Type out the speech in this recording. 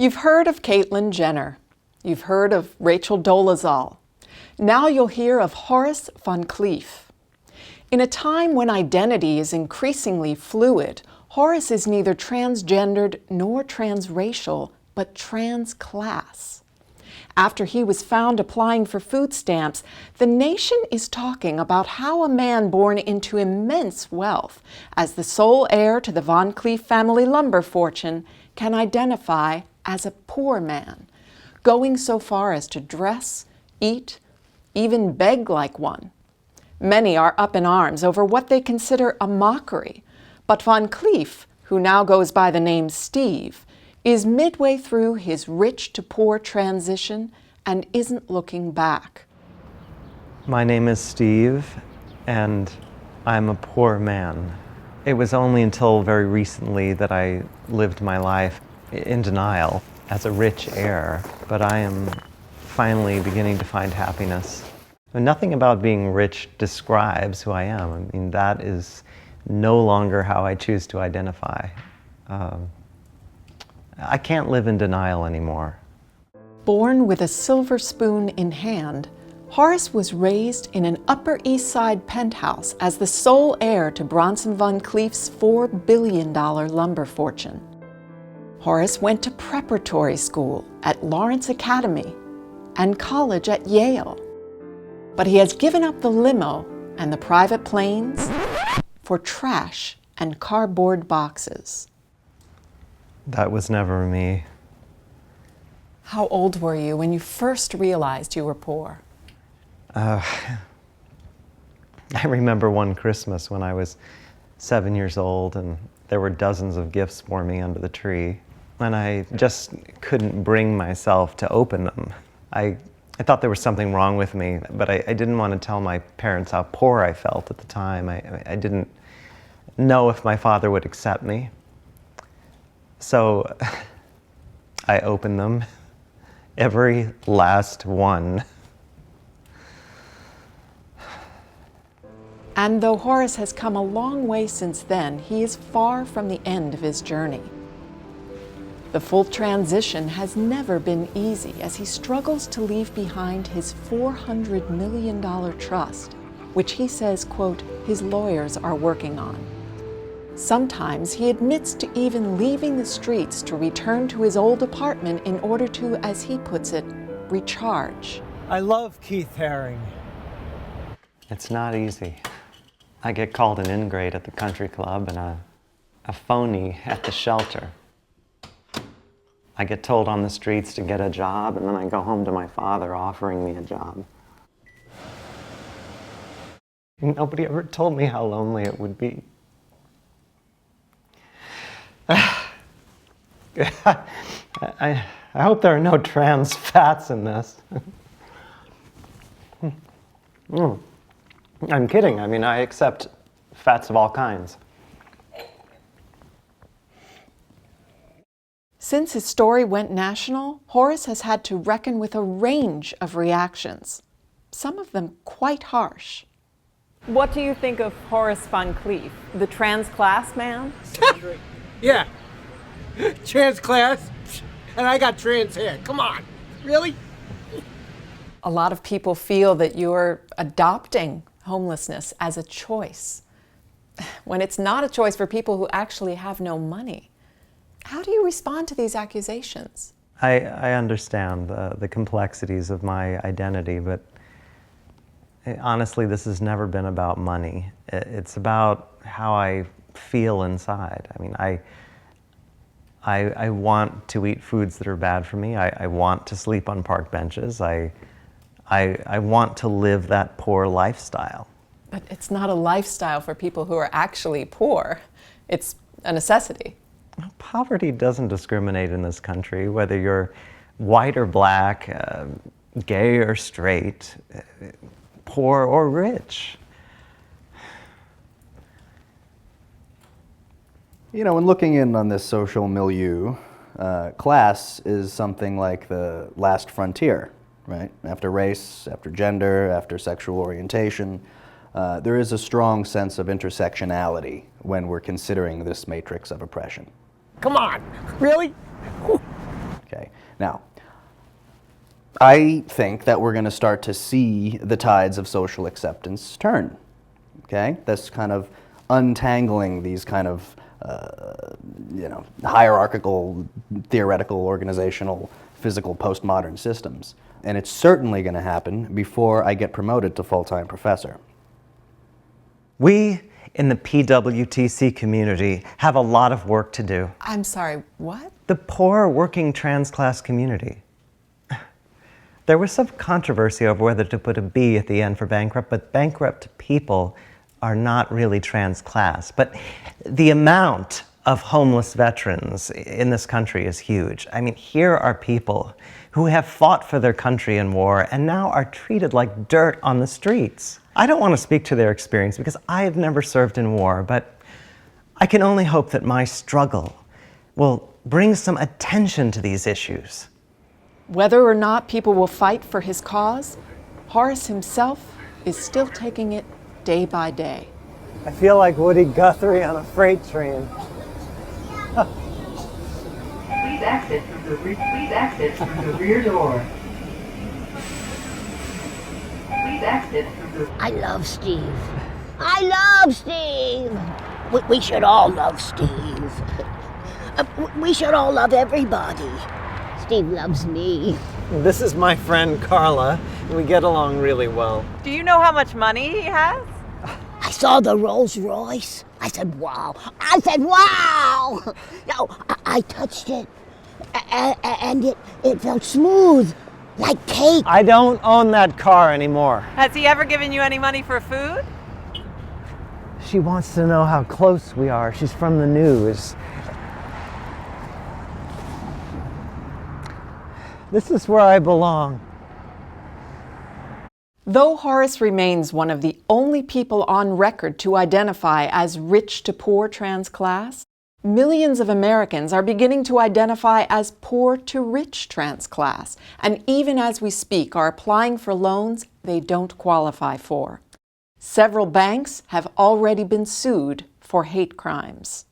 You've heard of Caitlyn Jenner. You've heard of Rachel Dolezal. Now you'll hear of Horace Van Cleef. In a time when identity is increasingly fluid, Horace is neither transgendered nor transracial, but transclass. After he was found applying for food stamps, the nation is talking about how a man born into immense wealth, as the sole heir to the Van Cleef family lumber fortune, can identify as a poor man, going so far as to dress, eat, even beg like one. Many are up in arms over what they consider a mockery, but Van Cleef, who now goes by the name Steve, is midway through his rich to poor transition and isn't looking back. My name is Steve, and I'm a poor man. It was only until very recently that I lived my life in denial as a rich heir, but I am finally beginning to find happiness. Nothing about being rich describes who I am. I mean, that is no longer how I choose to identify. I can't live in denial anymore. Born with a silver spoon in hand, Horace was raised in an Upper East Side penthouse as the sole heir to Bronson Van Cleef's $4 billion lumber fortune. Horace went to preparatory school at Lawrence Academy and college at Yale. But he has given up the limo and the private planes for trash and cardboard boxes. That was never me. How old were you when you first realized you were poor? I remember one Christmas when I was 7 years old and there were dozens of gifts for me under the tree. And I just couldn't bring myself to open them. I thought there was something wrong with me, but I didn't want to tell my parents how poor I felt at the time. I didn't know if my father would accept me. So I opened them, every last one. And though Horace has come a long way since then, he is far from the end of his journey. The full transition has never been easy as he struggles to leave behind his $400 million trust, which he says, quote, his lawyers are working on. Sometimes he admits to even leaving the streets to return to his old apartment in order to, as he puts it, recharge. I love Keith Haring. It's not easy. I get called an ingrate at the country club and a phony at the shelter. I get told on the streets to get a job, and then I go home to my father offering me a job. Nobody ever told me how lonely it would be. I hope there are no trans fats in this. I'm kidding. I mean, I accept fats of all kinds. Since his story went national, Horace has had to reckon with a range of reactions, some of them quite harsh. What do you think of Horace Van Cleef, the Transclass Man? Yeah. Trans class. And I got trans hair. Come on. Really? A lot of people feel that you're adopting homelessness as a choice, when it's not a choice for people who actually have no money. How do you respond to these accusations? I understand the complexities of my identity, but honestly, this has never been about money. It's about how I feel inside. I mean, I want to eat foods that are bad for me. I want to sleep on park benches. I want to live that poor lifestyle. But it's not a lifestyle for people who are actually poor. It's a necessity. Poverty doesn't discriminate in this country, whether you're white or black, gay or straight, poor or rich. You know, when looking in on this social milieu, class is something like the last frontier, right? After race, after gender, after sexual orientation, there is a strong sense of intersectionality when we're considering this matrix of oppression. Come on. Really? Okay. Now, I think that we're going to start to see the tides of social acceptance turn. Okay? That's kind of untangling these kind of hierarchical, theoretical, organizational, physical, postmodern systems. And it's certainly going to happen before I get promoted to full-time professor. We in the PWTC community have a lot of work to do. I'm sorry, what? The poor working trans-class community. There was some controversy over whether to put a B at the end for bankrupt, but bankrupt people are not really trans-class. But the amount of homeless veterans in this country is huge. I mean, here are people who have fought for their country in war and now are treated like dirt on the streets. I don't want to speak to their experience because I have never served in war, but I can only hope that my struggle will bring some attention to these issues. Whether or not people will fight for his cause, Horace himself is still taking it day by day. I feel like Woody Guthrie on a freight train. Please exit through the rear door. Please exit through the... I love Steve. I love Steve. We should all love Steve. We should all love everybody. Steve loves me. This is my friend Carla, and we get along really well. Do you know how much money he has? I saw the Rolls Royce. I said, wow. I said, wow. No, I touched it, and it felt smooth, like cake. I don't own that car anymore. Has he ever given you any money for food? She wants to know how close we are. She's from the news. This is where I belong. Though Horace remains one of the only people on record to identify as rich to poor trans class, millions of Americans are beginning to identify as poor to rich trans class, and even as we speak are applying for loans they don't qualify for. Several banks have already been sued for hate crimes.